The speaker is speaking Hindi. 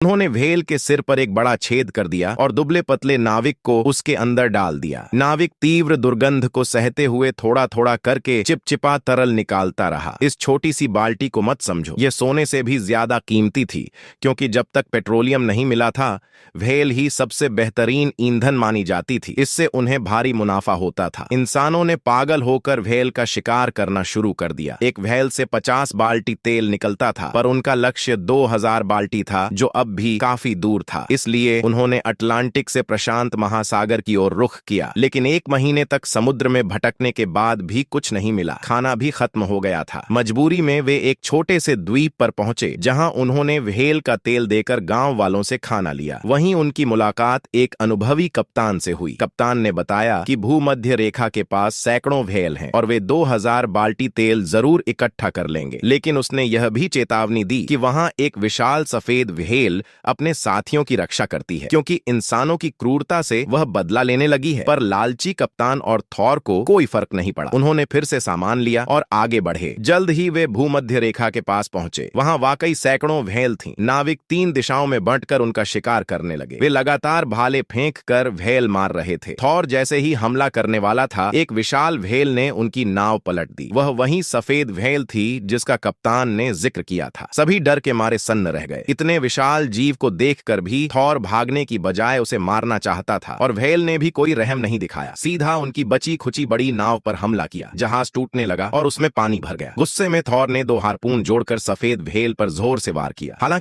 उन्होंने व्हेल के सिर पर एक बड़ा छेद कर दिया और दुबले पतले नाविक को उसके अंदर डाल दिया। नाविक तीव्र दुर्गंध को सहते हुए थोड़ा थोड़ा करके चिपचिपा तरल निकालता रहा। इस छोटी सी बाल्टी को मत समझो, यह सोने से भी ज्यादा कीमती थी, क्योंकि जब तक पेट्रोलियम नहीं मिला था व्हेल ही सबसे बेहतरीन ईंधन मानी जाती थी। इससे उन्हें भारी मुनाफा होता था। इंसानों ने पागल होकर व्हेल का शिकार करना शुरू कर दिया। एक व्हेल से 50 बाल्टी तेल निकलता था, पर उनका लक्ष्य 2000 बाल्टी था, जो अब भी काफी दूर था। इसलिए उन्होंने अटलांटिक से प्रशांत महासागर की ओर रुख किया। लेकिन 1 महीने तक समुद्र में भटकने के बाद भी कुछ नहीं मिला। खाना भी खत्म हो गया था। मजबूरी में वे एक छोटे से द्वीप पर पहुंचे, जहां उन्होंने व्हेल का तेल देकर गांव वालों से खाना लिया। वहीं उनकी मुलाकात एक अनुभवी कप्तान से हुई। कप्तान ने बताया कि भूमध्य रेखा के पास सैकड़ों व्हेल हैं और वे 2000 बाल्टी तेल जरूर इकट्ठा कर लेंगे। लेकिन उसने यह भी चेतावनी दी कि वहां एक विशाल सफेद व्हेल अपने साथियों की रक्षा करती है, क्योंकि इंसानों की क्रूरता से वह बदला लेने लगी है। पर लालची कप्तान और थॉर को कोई फर्क नहीं पड़ा। उन्होंने फिर से सामान लिया और आगे बढ़े। जल्द ही वे भूमध्य रेखा के पास पहुंचे। वहां वाकई सैकड़ों व्हेल थीं। नाविक 3 दिशाओं में बांटकर उनका शिकार करने लगे। वे लगातार भाले फेंक कर व्हेल मार रहे थे। थॉर जैसे ही हमला करने वाला था, एक विशाल व्हेल ने उनकी नाव पलट दी। वह वही सफेद व्हेल थी जिसका कप्तान ने जिक्र किया था। सभी डर के मारे सन्न रह गए। इतने विशाल जीव को देखकर भी थॉर भागने की बजाय उसे मारना चाहता था, और व्हेल ने भी कोई रहम नहीं दिखाया। सीधा उनकी बची खुची बड़ी नाव पर हमला किया। जहाज टूटने लगा और उसमें पानी भर गया। गुस्से में थॉर ने 2 हारपून जोड़कर सफेद व्हेल पर जोर से वार किया। हालांकि